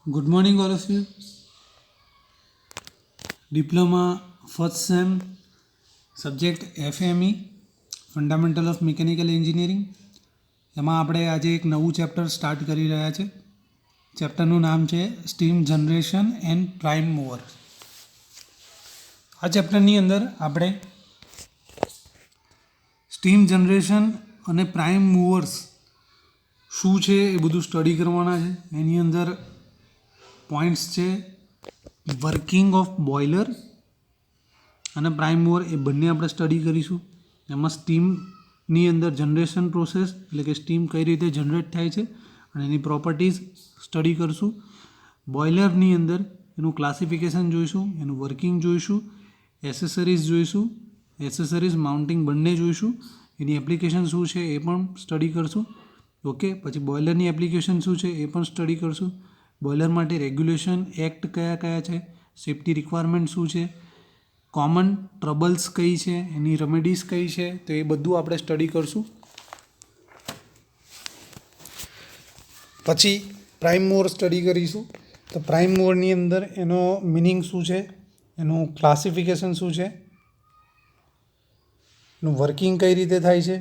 Good morning, all of you. Diploma first sem subject FME fundamental of mechanical engineering. એમાં આપણે આજે એક નવું ચેપ્ટર સ્ટાર્ટ કરી રહ્યા છે. ચેપ્ટરનું નામ છે steam generation and prime mover. આ ચેપ્ટરની અંદર આપણે સ્ટીમ જનરેશન અને પ્રાઇમ મૂવર્સ શું છે એ બધું સ્ટડી કરવાના છે. એની અંદર પોઈન્ટ્સ છે વર્કિંગ ઓફ બોઇલર અને પ્રાઇમ મૂવર, એ બંને આપણે સ્ટડી કરીશું. એમાં સ્ટીમની અંદર જનરેશન પ્રોસેસ એટલે કે સ્ટીમ કઈ રીતે જનરેટ થાય છે અને એની પ્રોપર્ટીઝ સ્ટડી કરીશું. બોઇલરની અંદર એનું ક્લાસિફિકેશન જોઈશું, એનું વર્કિંગ જોઈશું, એસેસરીઝ જોઈશું, એસેસરીઝ માઉન્ટિંગ બંને જોઈશું, એની એપ્લિકેશન શું છે એ પણ સ્ટડી કરશું. ઓકે, પછી બોઇલરની એપ્લિકેશન શું છે એ પણ સ્ટડી કરશું. બોઇલર માટે રેગ્યુલેશન એક્ટ કયા કયા છે, સેફ્ટી રિક્વાયરમેન્ટ શું છે, કોમન ટ્રબલ્સ કઈ છે, એની રેમેડીઝ કઈ છે, તો એ બધું આપણે સ્ટડી કરશું. પછી પ્રાઇમ મૂવર સ્ટડી કરીશું. તો પ્રાઇમ મૂવરની અંદર એનો મિનિંગ શું છે, એનું ક્લાસિફિકેશન શું છે, એનું વર્કિંગ કઈ રીતે થાય છે,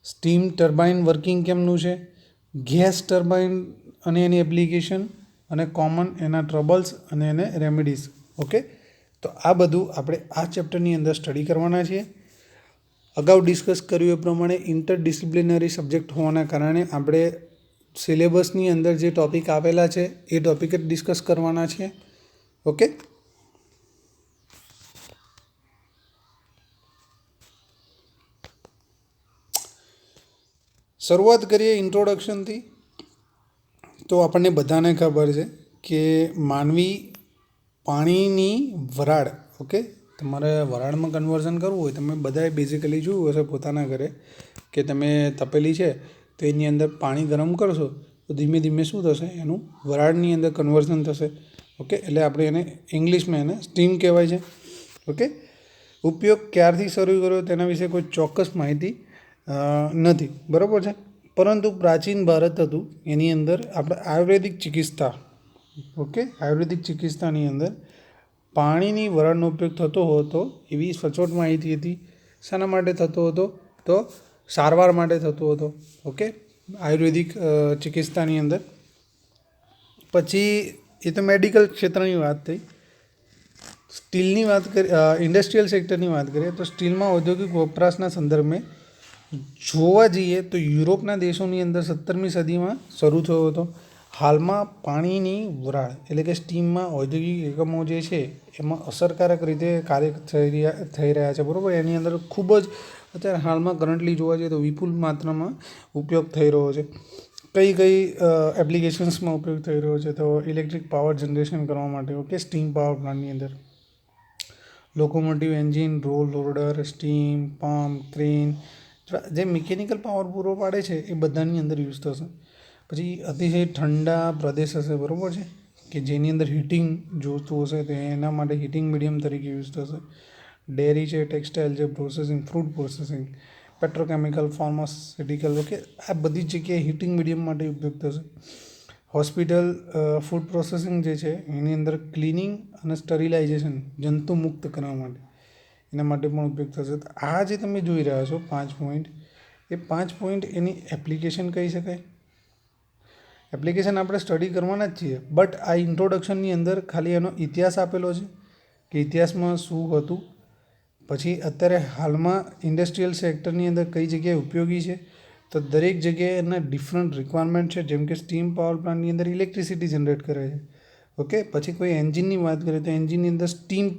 સ્ટીમ ટર્બાઇન વર્કિંગ કેમનું છે, ગેસ ટર્બાઇન અને એની એપ્લિકેશન, અને કોમન એના ટ્રબલ્સ અને એને રેમેડીઝ. ઓકે, તો આ બધું આપણે આ ચેપ્ટરની અંદર સ્ટડી કરવાના છીએ. અગાઉ ડિસ્કસ કર્યું એ પ્રમાણે ઇન્ટરડિસિપ્લિનરી સબ્જેક્ટ હોવાના કારણે આપણે સિલેબસની અંદર જે ટૉપિક આપેલા છે એ ટૉપિક જ ડિસ્કસ કરવાના છીએ. ઓકે, શરૂઆત કરીએ ઇન્ટ્રોડક્શનથી. તો આપણને બધાને ખબર છે કે માનવી પાણીની વરાળ, ઓકે, તમારે વરાળમાં કન્વર્ઝન કરવું હોય, તમે બધાએ બેઝિકલી જોયું હશે પોતાના ઘરે કે તમે તપેલી છે તો એની અંદર પાણી ગરમ કરશો તો ધીમે ધીમે શું થશે, એનું વરાળની અંદર કન્વર્ઝન થશે. ઓકે, એટલે આપણે એને ઇંગ્લિશમાં એને સ્ટીમ કહેવાય છે. ઓકે, ઉપયોગ ક્યારથી શરૂ કર્યો તેના વિશે કોઈ ચોક્કસ માહિતી નથી, બરાબર છે. પરંતુ પ્રાચીન ભારત હતું એની અંદર આપણે આયુર્વેદિક ચિકિત્સા, ઓકે, આયુર્વેદિક ચિકિત્સાની અંદર પાણીની વરાળનો ઉપયોગ થતો હતો એવી સચોટ માહિતી હતી. શાના માટે થતો હતો? તો સારવાર માટે થતો હતો. ઓકે, આયુર્વેદિક ચિકિત્સાની અંદર. પછી એ તો મેડિકલ ક્ષેત્રની વાત થઈ. સ્ટીલની વાત કરીએ, ઇન્ડસ્ટ્રીયલ સેક્ટરની વાત કરીએ તો સ્ટીલમાં ઔદ્યોગિક વપરાશના સંદર્ભમાં જોવા જઈએ તો યુરોપના દેશોની અંદર 17મી સદીમાં શરૂ થયો હતો. હાલમાં પાણીની વરાળ એટલે કે સ્ટીમમાં ઔદ્યોગિક એકમો જે છે એમાં અસરકારક રીતે કાર્ય થઈ રહ્યા છે, બરાબર. એની અંદર ખૂબ જ અત્યારે હાલમાં કરન્ટલી જોવા જઈએ તો વિપુલ માત્રામાં ઉપયોગ થઈ રહ્યો છે. કઈ કઈ એપ્લિકેશન્સમાં ઉપયોગ થઈ રહ્યો છે? તો ઇલેક્ટ્રિક પાવર જનરેશન કરવા માટે, ઓકે, સ્ટીમ પાવર પ્લાન્ટની અંદર locomotive engine, roll loader, steam pump, crane જે મિકેનિકલ પાવર પૂરો પાડે છે એ બધાની અંદર યુઝ થશે. પછી અતિશય ઠંડા પ્રદેશ હશે, બરાબર છે, કે જેની અંદર હીટિંગ જોઈતું હશે તો એના માટે હીટિંગ મીડિયમ તરીકે યુઝ થશે. ડેરી છે, ટેક્સટાઇલ છે, processing, fruit processing, petrochemical, pharmaceutical, okay, આ બધી જગ્યાએ હીટિંગ મીડિયમ માટે ઉપયોગ થશે. હોસ્પિટલ, ફૂડ પ્રોસેસિંગ જે છે એની અંદર ક્લિનિંગ અને સ્ટરિલાઇઝેશન, જંતુ મુક્ત કરવા માટે એના માટે પણ ઉપયોગ થશે. આ જે તમે જોઈ રહ્યા છો 5 પોઈન્ટ, એ 5 પોઈન્ટ એની એપ્લિકેશન કહી શકાય. એપ્લિકેશન આપણે સ્ટડી કરવાના જ છીએ, બટ આ ઇન્ટ્રોડક્શનની અંદર ખાલી એનો ઇતિહાસ આપેલો છે કે ઇતિહાસમાં શું હતું. પછી અત્યારે હાલમાં ઇન્ડસ્ટ્રીયલ સેક્ટરની અંદર કઈ જગ્યાએ ઉપયોગી છે, તો દરેક જગ્યાએ એના ડિફરન્ટ રિક્વાયરમેન્ટ છે. જેમ કે સ્ટીમ પાવર પ્લાન્ટની અંદર ઇલેક્ટ્રિસિટી જનરેટ કરે છે, ઓકે. પછી કોઈ એન્જિનની વાત કરીએ તો એન્જિનની અંદર સ્ટીમ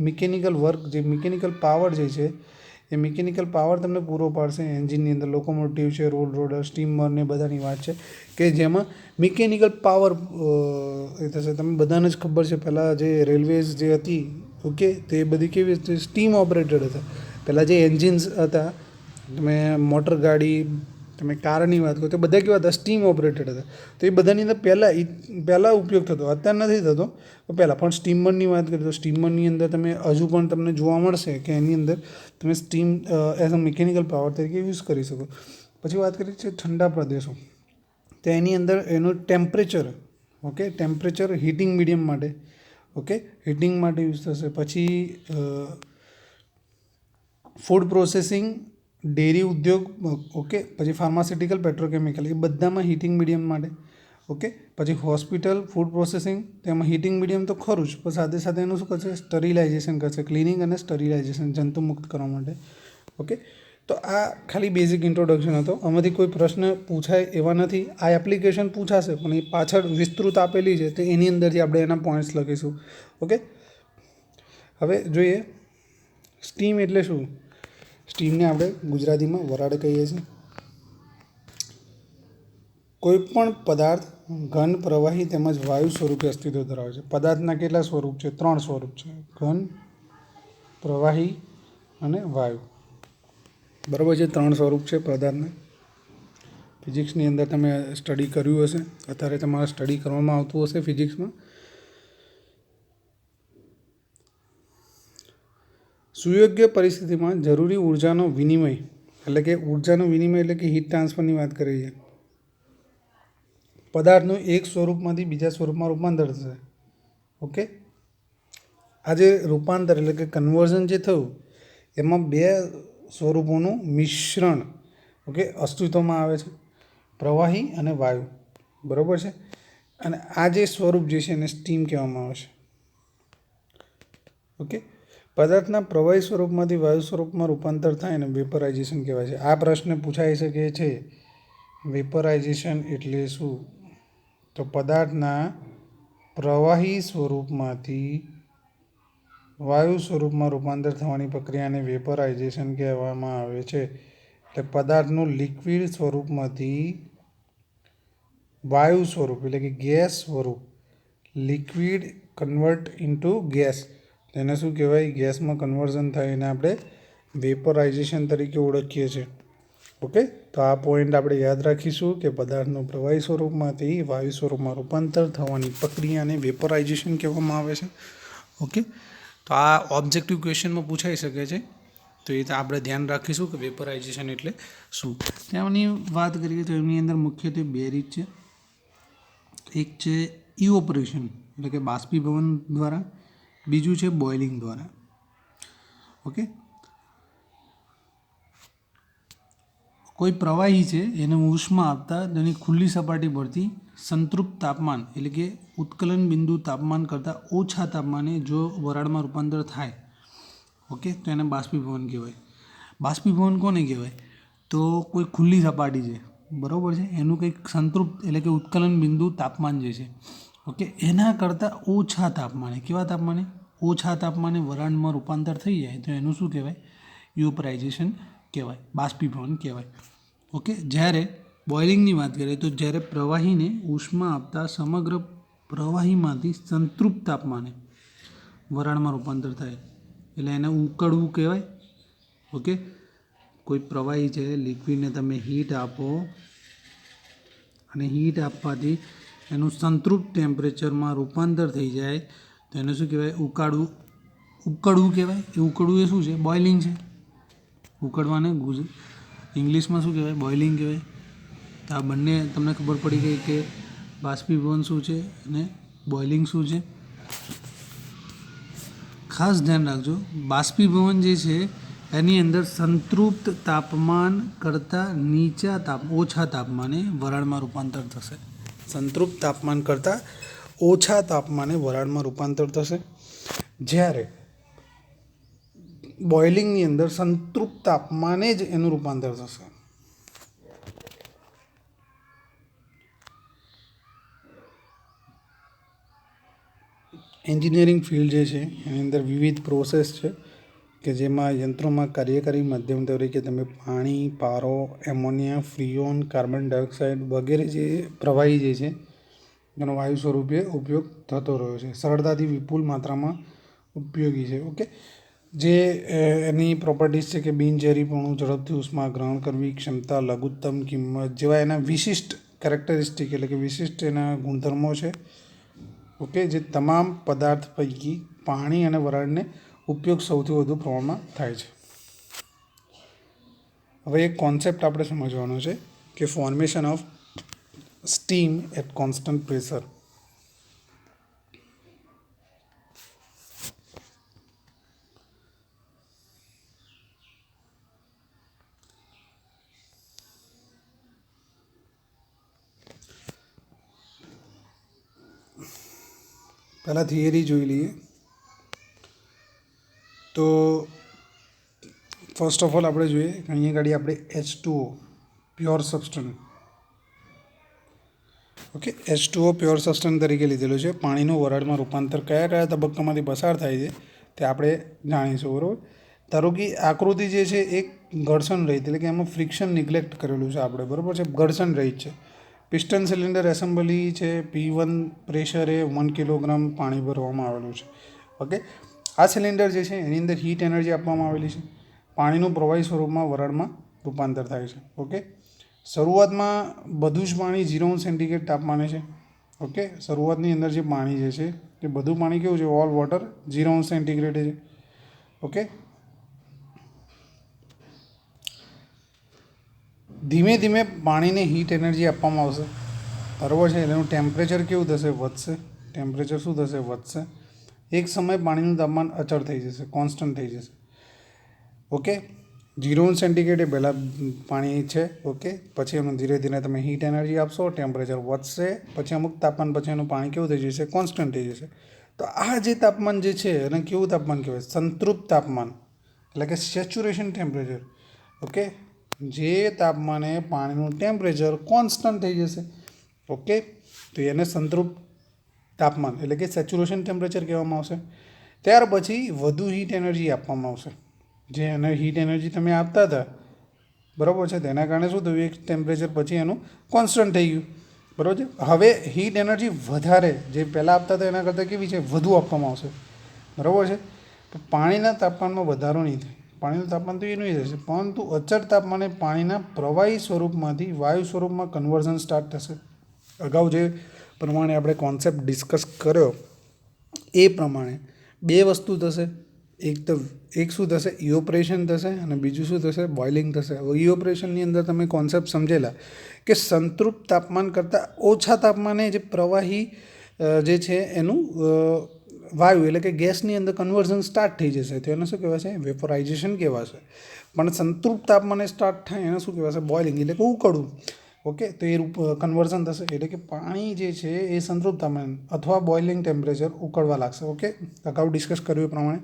મિકેનિકલ વર્ક, જે મિકેનિકલ પાવર જે છે એ મિકેનિકલ પાવર તમને પૂરો પાડશે એન્જિનની અંદર. લોકોમોટિવ છે, રોલ રોડર, સ્ટીમર ને બધાની વાત છે કે જેમાં મિકેનિકલ પાવર એ થશે. તમે બધાને જ ખબર છે પહેલાં જે રેલવેઝ જે હતી, ઓકે, તો એ બધી કેવી હતી? સ્ટીમ ઓપરેટેડ હતા. પહેલાં જે એન્જિન્સ હતા, તમે મોટર ગાડી, તમે કારની વાત કરો તો બધા કેવા હતા? સ્ટીમ ઓપરેટેડ હતા. તો એ બધાની અંદર પહેલાં ઉપયોગ થતો, અત્યારે નથી થતો, તો પહેલાં. પણ સ્ટીમરની વાત કરીએ તો સ્ટીમરની અંદર તમે હજુ પણ તમને જોવા મળશે કે એની અંદર તમે steam as a mechanical power તરીકે યુઝ કરી શકો. પછી વાત કરીએ છીએ ઠંડા પ્રદેશો. તો એની અંદર એનું temperature, okay, temperature heating medium માટે, ઓકે, હીટિંગ માટે યુઝ થશે. પછી ફૂડ પ્રોસેસિંગ, ડેરી ઉદ્યોગ, ઓકે, પછી ફાર્માસ્યુટિકલ, પેટ્રોકેમિકલ, એ બધામાં હીટિંગ મીડિયમ માટે, ઓકે. પછી હોસ્પિટલ, ફૂડ પ્રોસેસિંગ, તેમાં હીટિંગ મીડિયમ તો ખરું જ, પણ સાથે સાથે એનું શું કરશે, સ્ટરીલાઇઝેશન કરશે, ક્લિનિંગ અને સ્ટરીલાઇઝેશન, જંતુમુક્ત કરવા માટે, ઓકે. તો આ ખાલી બેઝિક ઇન્ટ્રોડક્શન હતો. આમાંથી કોઈ પ્રશ્ન પૂછાય એવા નથી. આ એપ્લિકેશન પૂછાશે પણ એ પાછળ વિસ્તૃત આપેલી છે, તો એની અંદરથી આપણે એના પોઈન્ટ્સ લખીશું, ઓકે. હવે જોઈએ સ્ટીમ એટલે શું. સ્ટીમને આપણે ગુજરાતીમાં વરાળ કહીએ છીએ. કોઈપણ પદાર્થ ઘન, પ્રવાહી તેમજ વાયુ સ્વરૂપે અસ્તિત્વ ધરાવે છે. પદાર્થના કેટલા સ્વરૂપ છે? 3 સ્વરૂપ છે: ઘન, પ્રવાહી અને વાયુ. બરાબર છે, 3 સ્વરૂપ છે પદાર્થના. ફિઝિક્સની અંદર તમે સ્ટડી કર્યું હશે, અત્યારે તમારે સ્ટડી કરવામાં આવતું હશે ફિઝિક્સમાં. સુયોગ્ય પરિસ્થિતિમાં જરૂરી ઉર્જાનો વિનિમય, એટલે કે ઉર્જાનો વિનિમય એટલે કે હીટ ટ્રાન્સફરની વાત કરીએ છીએ. પદાર્થનું એક સ્વરૂપમાંથી બીજા સ્વરૂપમાં રૂપાંતર થશે, ઓકે. આ જે રૂપાંતર એટલે કે કન્વર્ઝન જે થયું, એમાં 2 સ્વરૂપોનું મિશ્રણ, ઓકે, અસ્તિત્વમાં આવે છે: પ્રવાહી અને વાયુ. બરાબર છે. અને આ જે સ્વરૂપ જે છે એને સ્ટીમ કહેવામાં આવે છે, ઓકે. પદાર્થના પ્રવાહી સ્વરૂપમાંથી વાયુ સ્વરૂપમાં રૂપાંતર થાય અને વેપરાઇઝેશન કહેવાય છે. આ પ્રશ્ન પૂછાઈ શકે છે, વેપરાઇઝેશન એટલે શું? તો પદાર્થના પ્રવાહી સ્વરૂપમાંથી વાયુ સ્વરૂપમાં રૂપાંતર થવાની પ્રક્રિયાને વેપરાઇઝેશન કહેવામાં આવે છે. એટલે પદાર્થનું લિક્વિડ સ્વરૂપમાંથી વાયુ સ્વરૂપ એટલે કે ગેસ સ્વરૂપ, લિક્વિડ કન્વર્ટ ઇન્ટુ ગેસ, તેને શું કહેવાય? ગેસમાં કન્વર્ઝન થાય એને આપણે વેપરાઇઝેશન તરીકે ઓળખીએ છીએ, ઓકે. તો આ પોઈન્ટ આપણે યાદ રાખીશું કે પદાર્થનું પ્રવાહી સ્વરૂપમાંથી વાયુ સ્વરૂપમાં રૂપાંતર થવાની પ્રક્રિયાને વેપરાઇઝેશન કહેવામાં આવે છે, ઓકે. તો આ ઓબ્જેક્ટિવ ક્વેશ્ચનમાં પૂછાઈ શકે છે, તો એ આપણે ધ્યાન રાખીશું કે વેપરાઇઝેશન એટલે શું. ત્યાંની વાત કરીએ તો એમની અંદર મુખ્યત્વે 2 રીત છે. એક છે ઇવોપરેશન એટલે કે બાષ્પીભવન દ્વારા, બીજું છે બોઇલિંગ દ્વારા, ઓકે. કોઈ પ્રવાહી છે એને ઉષ્મા આપતા તેની ખુલ્લી સપાટી પરથી સંતૃપ્ત તાપમાન એટલે કે ઉત્કલન બિંદુ તાપમાન કરતાં ઓછા તાપમાને જો વરાળમાં રૂપાંતર થાય, ઓકે, તો એને બાષ્પીભવન કહેવાય. બાષ્પીભવન કોને કહેવાય? તો કોઈ ખુલ્લી સપાટી છે, બરાબર છે, એનું કંઈક સંતૃપ્ત એટલે કે ઉત્કલન બિંદુ તાપમાન જે છે, ઓકે, એના કરતાં ઓછા તાપમાને, કેવા તાપમાને? ઓછા તાપમાને વરાળમાં રૂપાંતર થઈ જાય તો એનું શું કહેવાય? ઇવોપરાઇઝેશન કહેવાય, બાષ્પીભવન કહેવાય, ઓકે. જ્યારે બોઇલિંગની વાત કરીએ તો જ્યારે પ્રવાહીને ઉષ્મા આપતા સમગ્ર પ્રવાહીમાંથી સંતૃપ્ત તાપમાને વરાળમાં રૂપાંતર થાય એટલે એને ઉકળવું કહેવાય, ઓકે. કોઈ પ્રવાહી છે, લિક્વિડને તમે હીટ આપો અને હીટ આપવાથી એનું સંતૃપ્ત ટેમ્પરેચરમાં રૂપાંતર થઈ જાય તો એને શું કહેવાય? ઉકળવું કહેવાય. એ ઉકળવું એ શું છે? બોઇલિંગ છે. ઉકળવાને ઇંગ્લિશમાં શું કહેવાય? બોઇલિંગ કહેવાય. તો આ બંને તમને ખબર પડી ગઈ કે બાષ્પીભવન શું છે અને બોઇલિંગ શું છે. ખાસ ધ્યાન રાખજો, બાષ્પીભવન જે છે એની અંદર સંતૃપ્ત તાપમાન કરતાં ઓછા તાપમાને વરાળમાં રૂપાંતર થશે. સંતૃપ્ત તાપમાન કરતાં ઓછા તાપમાને વરાળમાં રૂપાંતર થશે. જ્યારે બોઇલિંગની અંદર સંતૃપ્ત તાપમાને જ એનું રૂપાંતર થશે. એન્જિનિયરિંગ ફિલ્ડ જે છે એની અંદર વિવિધ પ્રોસેસ છે કે જેમાં યંત્રોમાં કાર્યકારી માધ્યમ તરીકે તમે પાણી, પારો, એમોનિયા, ફ્રીઓન, કાર્બન ડાયોક્સાઇડ વગેરે જે પ્રવાહી જે છે એનો વાયુ સ્વરૂપે ઉપયોગ થતો રહ્યો છે. સરળતાથી વિપુલ માત્રામાં ઉપયોગી છે, ઓકે. જે એની પ્રોપર્ટીઝ છે કે બિનઝેરીપણું, ઝડપથી ઉષ્મા ગ્રહણ કરવી ક્ષમતા, લઘુત્તમ કિંમત જેવા એના વિશિષ્ટ કેરેક્ટરિસ્ટિક એટલે કે વિશિષ્ટ એના ગુણધર્મો છે, ઓકે. જે તમામ પદાર્થ પૈકી પાણી અને વરાળને ઉપયોગ સૌથી વધુ પ્રમાણમાં થાય છે. હવે એક કોન્સેપ્ટ આપણે સમજવાનો છે કે formation of steam at constant pressure. पहला थियरी જોઈ લઈએ. તો ફર્સ્ટ ઓફ ઓલ આપણે જોઈએ કે અહીંયા ગાડી આપણે H2O pure substance, okay, H2O pure substance તરીકે લીધેલું છે. પાણીનું વરાળમાં રૂપાંતર કયા કયા તબક્કામાંથી પસાર થાય છે તે આપણે જાણીશું, બરાબર. ધારો કે આકૃતિ જે છે એક ઘર્ષણ રહિત, એટલે કે એમાં ફ્રિક્શન નિગ્લેક્ટ કરેલું છે આપણે, બરાબર છે, ઘર્ષણ રહિત છે. પિસ્ટન સિલિન્ડર એસેમ્બલી છે, P1 પ્રેશરે 1 કિલોગ્રામ પાણી ભરવામાં આવેલું છે, ઓકે. આ સિલિન્ડર જે છે એની અંદર હીટ એનર્જી આપવામાં આવેલી છે. પાણીનું પ્રવાહી સ્વરૂપમાં વરાળમાં રૂપાંતર થાય છે, ઓકે. શરૂઆતમાં બધું જ પાણી 0 સેન્ટીગ્રેડ તાપમાને છે, ઓકે. શરૂઆતની અંદર જે પાણી જે છે એ બધું પાણી કેવું છે, ઓલ વોટર 0 સેન્ટીગ્રેડ છે, ઓકે. ધીમે ધીમે પાણીને હીટ એનર્જી આપવામાં આવશે, બરાબર છે. એનું ટેમ્પરેચર કેવું થશે, વધશે. ટેમ્પરેચર શું થશે, વધશે. એક સમય પાણીનું તાપમાન અચળ થઈ જશે, કોન્સ્ટન્ટ થઈ જશે, ઓકે. 0 સેન્ટીગ્રેડ એ પહેલાં પાણી છે, ઓકે. પછી એનું ધીરે ધીરે તમે હીટ એનર્જી આપશો, ટેમ્પરેચર વધશે, પછી અમુક તાપમાન પછી એનું પાણી કેવું થઈ જશે, કોન્સ્ટન્ટ થઈ જશે. તો આ જે તાપમાન જે છે એને કેવું તાપમાન કહેવાય, સંતૃપ્ત તાપમાન, એટલે કે સેચ્યુરેશન ટેમ્પરેચર, ઓકે. જે તાપમાને પાણીનું ટેમ્પરેચર કોન્સ્ટન્ટ થઈ જશે, ઓકે, તો એને સંતૃપ્ત તાપમાન એટલે કે સેચ્યુરેશન ટેમ્પરેચર કહેવામાં આવશે. ત્યાર પછી વધુ હીટ એનર્જી આપવામાં આવશે. જે એને હીટ એનર્જી તમે આપતા હતા, બરાબર છે, તેના કારણે શું થયું, એક ટેમ્પરેચર પછી એનું કોન્સ્ટન્ટ થઈ ગયું, બરાબર છે. હવે હીટ એનર્જી વધારે જે પહેલાં આપતા હતા એના કરતાં કેવી છે, વધુ આપવામાં આવશે, બરાબર છે. તો પાણીના તાપમાનમાં વધારો નહીં થાય, પાણીનું તાપમાન તો એનું રહેશે, પરંતુ અચળ તાપમાને પાણીના પ્રવાહી સ્વરૂપમાંથી વાયુ સ્વરૂપમાં કન્વર્ઝન સ્ટાર્ટ થશે. અગાઉ જે પ્રમાણે આપણે કોન્સેપ્ટ ડિસ્કસ કર્યો એ પ્રમાણે બે વસ્તુ થશે. એક શું થશે, ઇવોપરેશન થશે, અને બીજું શું થશે, બોઇલિંગ થશે. ઇવોપરેશનની અંદર તમે કોન્સેપ્ટ સમજેલા કે સંતૃપ્ત તાપમાન કરતાં ઓછા તાપમાને જે પ્રવાહી જે છે એનું વાયુ એટલે કે ગેસની અંદર કન્વર્ઝન સ્ટાર્ટ થઈ જશે, તો એને શું કહેવાશે, વેપોરાઇઝેશન કહેવાશે. પણ સંતૃપ્ત તાપમાને સ્ટાર્ટ થાય એને શું કહેવાશે, બોઇલિંગ એટલે કે ઉકળવું, ઓકે. તો એ કન્વર્ઝન થશે, એટલે કે પાણી જે છે એ સંતૃપ્ત તાપમાન અથવા બોઇલિંગ ટેમ્પરેચર ઉકળવા લાગશે, ઓકે. અગાઉ ડિસ્કસ કર્યું એ પ્રમાણે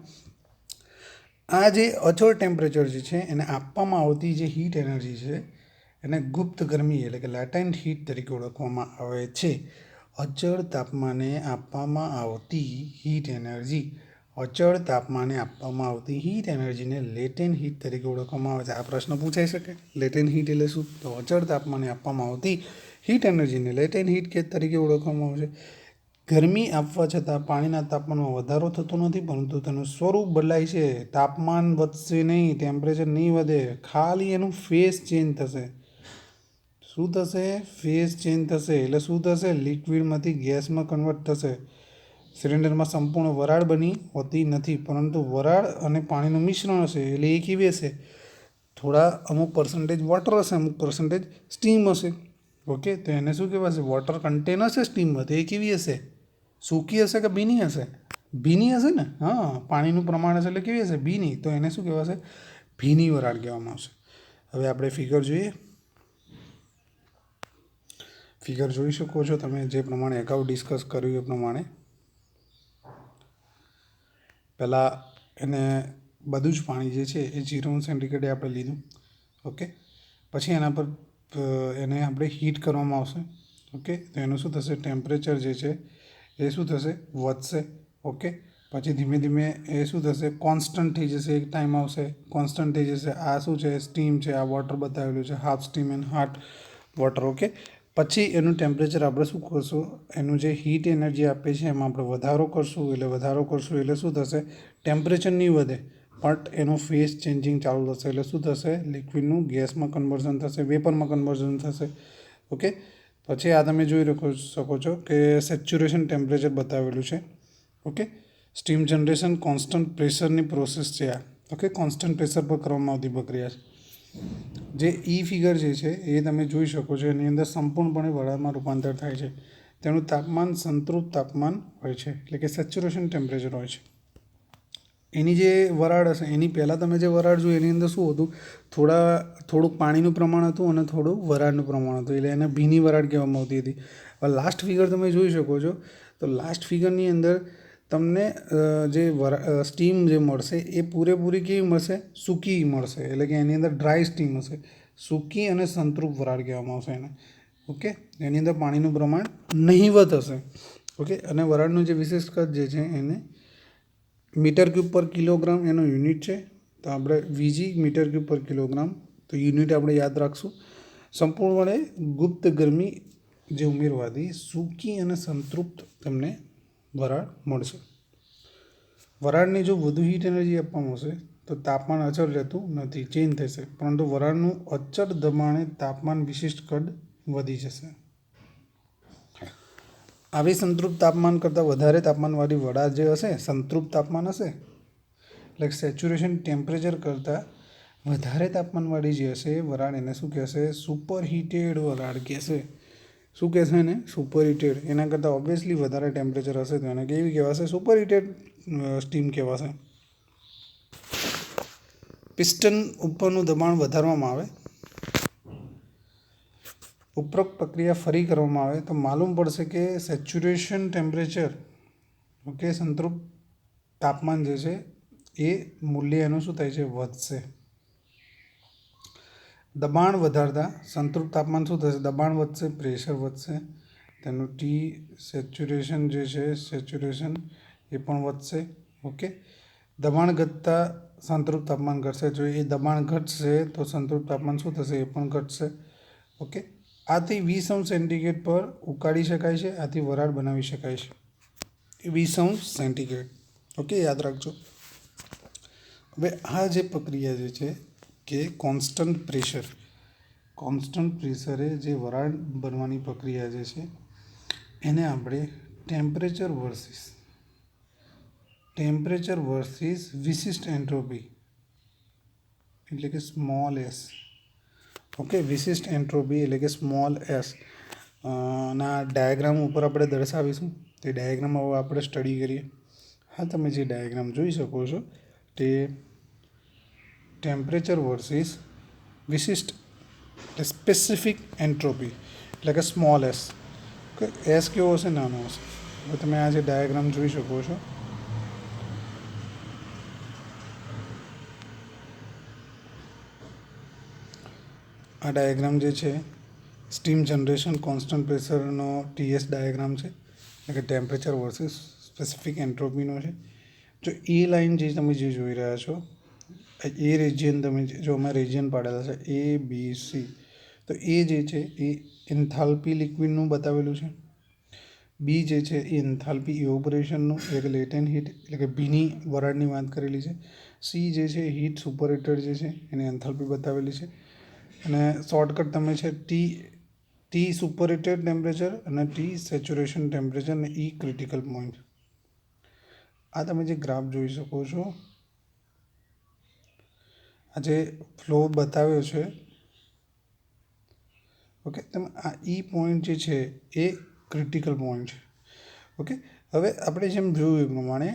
આ જે અચળ ટેમ્પરેચર જે છે એને આપવામાં આવતી જે હીટ એનર્જી છે એને ગુપ્ત ગરમી એટલે કે લેટેન્ટ હીટ તરીકે ઓળખવામાં આવે છે. અચળ તાપમાને આપવામાં આવતી હીટ એનર્જી, અચળ તાપમાને આપવામાં આવતી હીટ એનર્જીને લેટેન્ટ હીટ તરીકે ઓળખવામાં આવે છે. આ પ્રશ્ન પૂછાઈ શકે, લેટેન્ટ હીટ એટલે શું, તો અચળ તાપમાને આપવામાં આવતી હીટ એનર્જીને લેટેન્ટ હીટ તરીકે ઓળખવામાં આવે છે. ગરમી આપવા છતાં પાણીના તાપમાનમાં વધારો થતો નથી, પરંતુ તેનું સ્વરૂપ બદલાય છે. તાપમાન વધશે નહીં, ટેમ્પરેચર નહીં વધે, ખાલી એનું ફેઝ ચેન્જ થશે. શું થશે, ફેઝ ચેન્જ થશે. એટલે શું થશે, લિક્વિડમાંથી ગેસમાં કન્વર્ટ થશે. સિલિન્ડરમાં સંપૂર્ણ વરાળ બની હોતી નથી, પરંતુ વરાળ અને પાણીનું મિશ્રણ હશે. એટલે એ કેવી હશે, થોડા અમુક પર્સન્ટેજ વોટર હશે, અમુક પર્સન્ટેજ સ્ટીમ હશે, ઓકે. તો એને શું કહેવાશે, વોટર કન્ટેન હશે સ્ટીમમાં, તો એ કેવી હશે, સૂકી હશે કે ભીની હશે, ભીની હશે ને, હા, પાણીનું પ્રમાણ હશે એટલે કેવી હશે, ભીની. તો એને શું કહેવાશે, ભીની વરાળ કહેવામાં આવશે. હવે આપણે ફિગર જોઈએ. ફિગર જોઈ શકો છો તમે, જે પ્રમાણે અગાઉ ડિસ્કસ કર્યું એ પ્રમાણે. પહેલાં એને બધું જ પાણી જે છે એ 0 સેન્ટીગ્રેડે આપણે લીધું, ઓકે. પછી એના પર એને આપણે હીટ કરવામાં આવશે, ઓકે. તો એનું શું થશે, ટેમ્પરેચર જે છે એ શું થશે, વધશે, ઓકે. પછી ધીમે ધીમે એ શું થશે, કોન્સ્ટન્ટ થઈ જશે. એક ટાઈમ આવશે કોન્સ્ટન્ટ થઈ જશે. આ શું છે, સ્ટીમ છે, આ વોટર બતાવેલું છે, half steam and half water, okay. પછી એનું ટેમ્પરેચર આપણે શું કરશું, એનું જે હીટ એનર્જી આપે છે એમાં આપણે વધારો કરશું. એટલે શું થશે, ટેમ્પરેચર નહીં વધે, બટ એનો ફેઝ ચેન્જિંગ ચાલુ થશે. એટલે શું થશે, લિક્વિડનું ગેસમાં કન્વર્ઝન થશે, વેપરમાં કન્વર્ઝન થશે, ઓકે. પછી આ તમે જોઈ શકો છો કે સેચ્યુરેશન ટેમ્પરેચર બતાવેલું છે, ઓકે. સ્ટીમ જનરેશન કોન્સ્ટન્ટ પ્રેશરની પ્રોસેસ છે આ, ઓકે. કોન્સ્ટન્ટ પ્રેશર પર કરવામાં આવતી પ્રક્રિયા છે. જે ઈ ફિગર જે છે એ તમે જોઈ શકો છો, એની અંદર સંપૂર્ણપણે વરાળમાં રૂપાંતર થાય છે. તેનું તાપમાન સંતૃપ્ત તાપમાન હોય છે, એટલે કે સેચ્યુરેશન ટેમ્પરેચર હોય છે. એની જે વરાળ હશે એની પહેલાં તમે જે વરાળ જોઈ એની અંદર શું હતું, થોડુંક પાણીનું પ્રમાણ હતું અને થોડું વરાળનું પ્રમાણ હતું, એટલે એને ભીની વરાળ કહેવામાં આવતી હતી. હવે લાસ્ટ ફિગર તમે જોઈ શકો છો, તો લાસ્ટ ફિગરની અંદર તમને જે સ્ટીમ જે મળશે એ પૂરેપૂરી કેવી મળશે, સૂકી મળશે, એટલે કે એની અંદર ડ્રાય સ્ટીમ હશે. સૂકી અને સંતૃપ્ત વરાળ કહેવામાં આવશે એને. ઓકે, એની અંદર પાણીનું પ્રમાણ નહિવત હશે. ઓકે, અને વરાળનું જે વિશિષ્ટ કદ જે છે એને મીટર ક્યુબ પર કિલોગ્રામ એનો યુનિટ છે. તો આપણે વીજી મીટર ક્યુબ પર કિલોગ્રામ, તો યુનિટ આપણે યાદ રાખશું. સંપૂર્ણપણે ગુપ્ત ગરમી જે ઉમેરવાથી સૂકી અને સંતૃપ્ત તમને વરાળ મળશે. વરાળને જો વધુ હીટ એનર્જી આપવામાં આવશે તો તાપમાન અચળ રહેતું નથી, ચેન્જ થશે, પરંતુ વરાળનું અચળ દબાણે તાપમાન વિશિષ્ટ કદ વધી જશે. આવી સંતૃપ્ત તાપમાન કરતાં વધારે તાપમાનવાળી વરાળ જે હશે, સંતૃપ્ત તાપમાન હશે, એટલે સેચ્યુરેશન ટેમ્પરેચર કરતાં વધારે તાપમાનવાળી જે હશે એ વરાળ એને શું કહેશે, સુપર હીટેડ વરાળ કહેશે. શું કહેશે એને, સુપર હીટેડ. એના કરતાં ઓબ્વિયસલી વધારે ટેમ્પરેચર હશે તો એને કેવી કહેવાશે, સુપર હીટેડ સ્ટીમ કહેવાશે. પિસ્ટન ઉપરનું દબાણ વધારવામાં આવે, ઉપરોક્ત પ્રક્રિયા ફરી કરવામાં આવે તો માલુમ પડશે કે સેચ્યુરેશન ટેમ્પરેચર, ઓકે, સંતૃપ્ત તાપમાન જે છે એ મૂલ્ય એનું શું થાય છે, વધશે. દબાણ વધારતા સંતૃપ્ત તાપમાન શું થશે, દબાણ વધશે, પ્રેશર વધશે, તેનું ટી સેચ્યુરેશન જે છે, સેચ્યુરેશન એ પણ વધશે. ઓકે, દબાણ ઘટતા સંતૃપ્ત તાપમાન ઘટશે. જો એ દબાણ ઘટશે તો સંતૃપ્ત તાપમાન શું થશે, એ પણ ઘટશે. ઓકે, આથી 20 અંશ સેન્ટીગ્રેડ પર ઉકાળી શકાય છે, આથી વરાળ બનાવી શકાય છે. 20 અંશ સેન્ટીગ્રેડ. ઓકે, યાદ રાખજો. હવે આ જે પ્રક્રિયા જે છે કે કોન્સ્ટન્ટ પ્રેશરે જે વરાળ બનવાની પ્રક્રિયા જે છે એને આપણે ટેમ્પરેચર વર્સિસ વિશિષ્ટ એન્ટ્રોપી, એટલે કે સ્મોલ એસ. ઓકે, વિશિષ્ટ એન્ટ્રોપી એટલે કે સ્મોલ એસ ના ડાયાગ્રામ ઉપર આપણે દર્શાવીશું. તે ડાયાગ્રામ હવે આપણે સ્ટડી કરીએ. હા, તમે જે ડાયાગ્રામ જોઈ શકો છો તે ટેમ્પરેચર વર્સિસ વિશિષ્ટ સ્પેસિફિક એન્ટ્રોપી, એટલે કે સ્મોલ એસ. ઓકે, એસ કેવો હશે, નાનો હશે. હવે તમે આ જે ડાયાગ્રામ જોઈ શકો છો, આ ડાયાગ્રામ જે છે સ્ટીમ જનરેશન કોન્સ્ટન્ટ પ્રેશરનો ટીએસ ડાયાગ્રામ છે, એટલે કે ટેમ્પરેચર વર્સિસ સ્પેસિફિક એન્ટ્રોપીનો છે. જો એ લાઇન જે તમે જે જોઈ રહ્યા છો, એ રિજિયન તમે જો અમે રિજિયન પાડેલા છે એ બી સી, તો એ જે છે એ એન્થાલ્પી લિક્વિડનું બતાવેલું છે. બી જે છે એ એન્થાલ્પી ઇવોપરેશનનું, એટલે કે લેટેન્ટ હીટ, એટલે કે ભીની વરાળની વાત કરેલી છે. સી જે છે હીટ સુપરહીટેડ જે છે એની એન્થાલ્પી બતાવેલી છે. અને શોર્ટકટ તમે છે ટી સુપરહીટેડ ટેમ્પરેચર અને ટી સેચ્યુરેશન ટેમ્પરેચર અને ઈ ક્રિટિકલ પોઈન્ટ. આ તમે જે ગ્રાફ જોઈ શકો છો, આ જે ફ્લો બતાવ્યો છે, ઓકે, તમે આ ઈ પોઈન્ટ જે છે એ ક્રિટિકલ પોઈન્ટ છે. ઓકે, હવે આપણે જેમ જોયું એ પ્રમાણે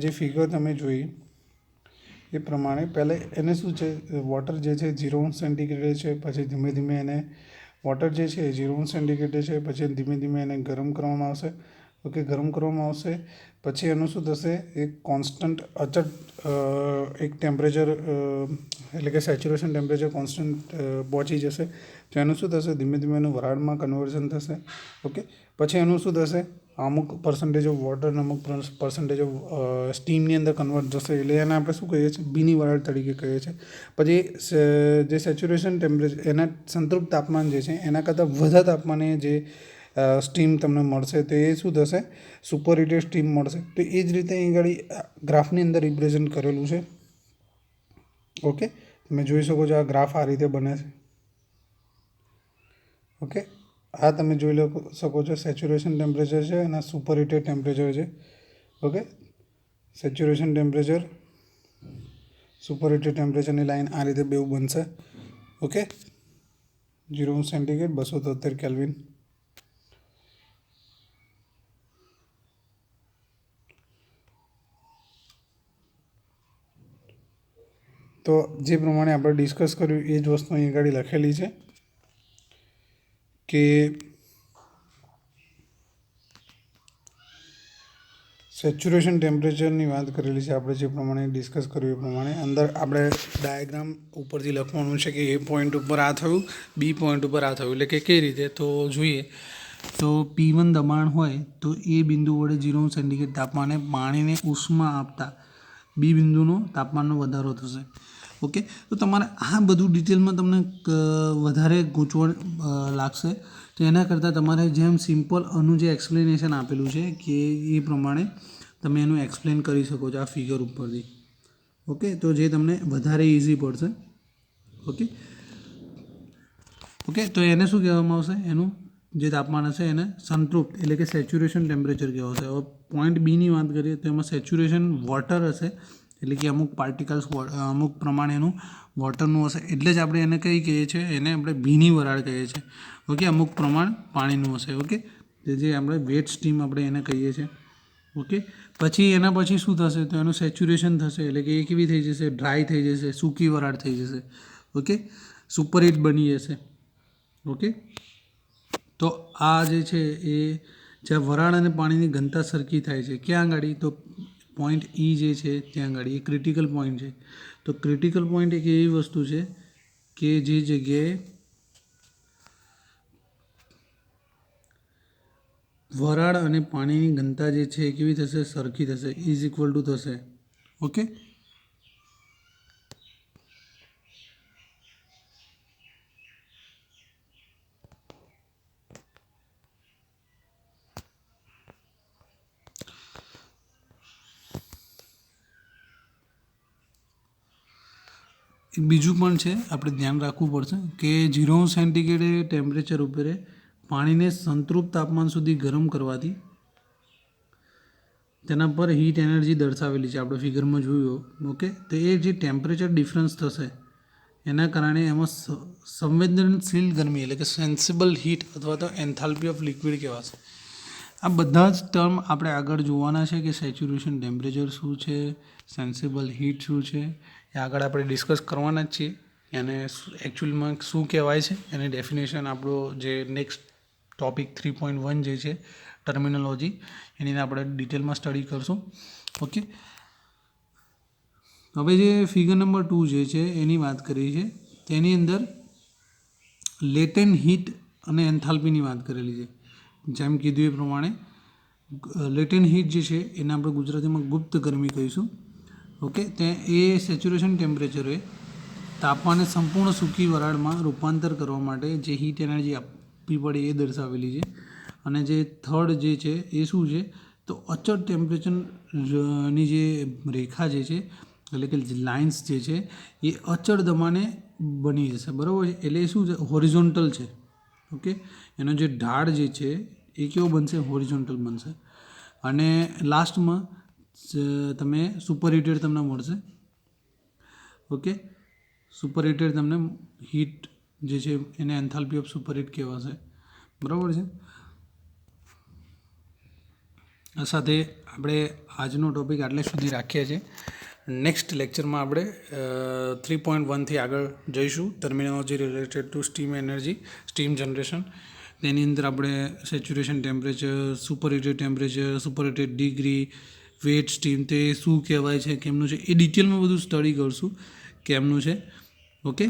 જે ફિગર તમે જોઈ એ પ્રમાણે પહેલાં એને શું છે, વોટર જે છે 0 સેન્ટીગ્રેડ છે, પછી ધીમે ધીમે એને વોટર જે છે 0 સેન્ટીગ્રેડ છે, પછી ધીમે ધીમે એને ગરમ કરવામાં આવશે. ઓકે, ગરમ કરવામાં આવશે પછી એનું શું થશે, એક કોન્સ્ટન્ટ અચળ એક ટેમ્પરેચર, એટલે કે સેચ્યુરેશન ટેમ્પરેચર કોન્સ્ટન્ટ પહોંચી જશે. તો એનું શું થશે, ધીમે ધીમે એનું વરાળમાં કન્વર્ઝન થશે. ઓકે, પછી એનું શું થશે, અમુક પર્સન્ટેજ ઓફ વોટર અને અમુક પર્સન્ટેજ ઓફ સ્ટીમની અંદર કન્વર્ટ થશે, એટલે એને આપણે શું કહીએ છીએ, ભીની વરાળ તરીકે કહીએ છીએ. પછી જે સેચ્યુરેશન ટેમ્પરેચર, એના સંતૃપ્ત તાપમાન જે છે એના કરતાં વધારે તાપમાને જે સ્ટીમ તમને મળશે તો એ શું થશે, સુપર હીટેડ સ્ટીમ મળશે. તો એ જ રીતે અહીં આગળ ગ્રાફની અંદર રિપ્રેઝન્ટ કરેલું છે. ઓકે, તમે જોઈ શકો છો આ ગ્રાફ આ રીતે બને છે. ઓકે, આ તમે જોઈ શકો છો સેચ્યુરેશન ટેમ્પરેચર છે અને સુપર હીટેડ ટેમ્પરેચર છે. Okay, saturation temperature super heated ટેમ્પરેચરની લાઈન આ રીતે બેઉ બનશે. Okay, 0 centigrade 273 kelvin. તો જે પ્રમાણે આપણે ડિસ્કસ કર્યું એ જ વસ્તુ અહીં આગળ લખેલી છે કે સેચ્યુરેશન ટેમ્પરેચરની વાત કરેલી છે આપણે, જે પ્રમાણે ડિસ્કસ કર્યું એ પ્રમાણે અંદર આપણે ડાયાગ્રામ ઉપરથી લખવાનું છે કે એ પોઈન્ટ ઉપર આ થયું, બી પોઈન્ટ ઉપર આ થયું. એટલે કે કઈ રીતે તો જોઈએ તો P1 દબાણ હોય તો એ બિંદુ વડે 0 સેન્ટીગ્રેડ તાપમાને પાણીને ઉષ્મા આપતા બી બિંદુનો તાપમાનનો વધારો થશે. ઓકે, તો તમારે આ બધું ડિટેલમાં તમને વધારે ગૂંચવણ લાગશે. તો એના કરતાં તમારે જેમ સિમ્પલ આનું જે એક્સપ્લેનેશન આપેલું છે કે એ પ્રમાણે તમે એનું એક્સપ્લેન કરી શકો છો આ ફિગર ઉપરથી. ઓકે, તો જે તમને વધારે ઇઝી પડશે. ઓકે ઓકે તો એને શું કહેવામાં આવશે, એનું જે તાપમાન હશે એને સંતૃપ્ત એટલે કે સેચ્યુરેશન ટેમ્પરેચર કહેવાશે. હવે પોઈન્ટ બીની વાત કરીએ તો એમાં સેચ્યુરેશન વોટર હશે, એટલે કે અમુક પાર્ટિકલ્સ અમુક પ્રમાણે એનું વોટરનું હશે, એટલે જ આપણે એને કઈ કહીએ છીએ, એને આપણે ભીની વરાળ કહીએ છીએ. ઓકે, અમુક પ્રમાણ પાણીનું હશે. ઓકે, જે આપણે વેટ સ્ટીમ આપણે એને કહીએ છીએ. ઓકે, પછી એના પછી શું થશે તો એનું સેચ્યુરેશન થશે, એટલે કે એ કેવી થઈ જશે, ડ્રાય થઈ જશે, સૂકી વરાળ થઈ જશે. ઓકે, સુપરહીટ બની જશે. ઓકે, તો આ જે છે એ જ્યાં વરાળ અને પાણીની ઘનતા સરખી થાય છે ક્યાં આગળ, તો પોઈન્ટ ઈ જે છે ત્યાં આગળ એ ક્રિટિકલ પોઈન્ટ છે. તો ક્રિટિકલ પોઈન્ટ એક એવી વસ્તુ છે કે જે જગ્યાએ વરાળ અને પાણીની ઘનતા જે છે એ કેવી થશે, સરખી થશે, ઇઝ ઇક્વલ ટુ થશે. ઓકે, બીજું પણ છે આપણે ધ્યાન રાખવું પડશે કે 0 સેન્ટીગ્રેડ ટેમ્પરેચર ઉપર પાણીને સંતૃપ્ત તાપમાન સુધી ગરમ કરવાથી તેના પર હીટ એનર્જી દર્શાવેલી છે, આપણે ફિગરમાં જોયું. ઓકે, તો એ જે ટેમ્પરેચર ડિફરન્સ થશે એના કારણે એમાં સંવેદનશીલ ગરમી એટલે કે સેન્સિબલ હીટ અથવા તો એન્થાલ્પી ઓફ લિક્વિડ કહેવાશે. આ બધા જ ટર્મ આપણે આગળ જોવાના છે કે સેચ્યુરેશન ટેમ્પરેચર શું છે, સેન્સિબલ હીટ શું છે, એ આગળ આપણે ડિસ્કસ કરવાના જ છીએ. એને એકચ્યુઅલમાં શું કહેવાય છે એની ડેફિનેશન આપણો જે નેક્સ્ટ ટોપિક 3.1 જે છે ટર્મિનોલોજી, એની આપણે ડિટેલમાં સ્ટડી કરશું. ઓકે, હવે જે ફિગર નંબર 2 જે છે એની વાત કરી છે, તેની અંદર લેટેન્ટ હીટ અને એન્થાલ્પીની વાત કરેલી છે. જેમ કીધું એ પ્રમાણે લેટેન્ટ હીટ જે છે એને આપણે ગુજરાતીમાં ગુપ્ત ગરમી કહીશું. ઓકે, તે એ સેચ્યુરેશન ટેમ્પરેચરે તાપમાને સંપૂર્ણ સૂકી વરાળમાં રૂપાંતર કરવા માટે જે હીટ એનર્જી આપવી પડે એ દર્શાવેલી છે. અને જે થર્ડ જે છે એ શું છે તો અચળ ટેમ્પરેચરની જે રેખા જે છે એટલે કે લાઇન્સ જે છે એ અચળ દબાણે બની જશે. બરાબર છે, એટલે એ શું છે, હોરિઝોન્ટલ છે. ઓકે, એનો જે ઢાળ જે છે એ કેવો બનશે, હોરિઝોન્ટલ બનશે. અને લાસ્ટમાં તમે સુપરહીટેડ તમને મળશે. ઓકે, સુપરહીટેડ તમને હીટ જે છે એને એન્થાલ્પી ઓફ સુપરહીટ કહેવાશે. બરાબર છે, આ સાથે આપણે આજનો ટોપિક આટલે સુધી રાખીએ છીએ. નેક્સ્ટ લેક્ચરમાં આપણે 3.1થી આગળ જઈશું, terminology related to steam energy, steam generation. તેની અંદર આપણે saturation temperature, superheated temperature, superheated degree, wet steam તે શું કહેવાય છે, કેમનું છે, એ ડિટેલમાં બધું સ્ટડી કરશું કેમનું છે. ઓકે.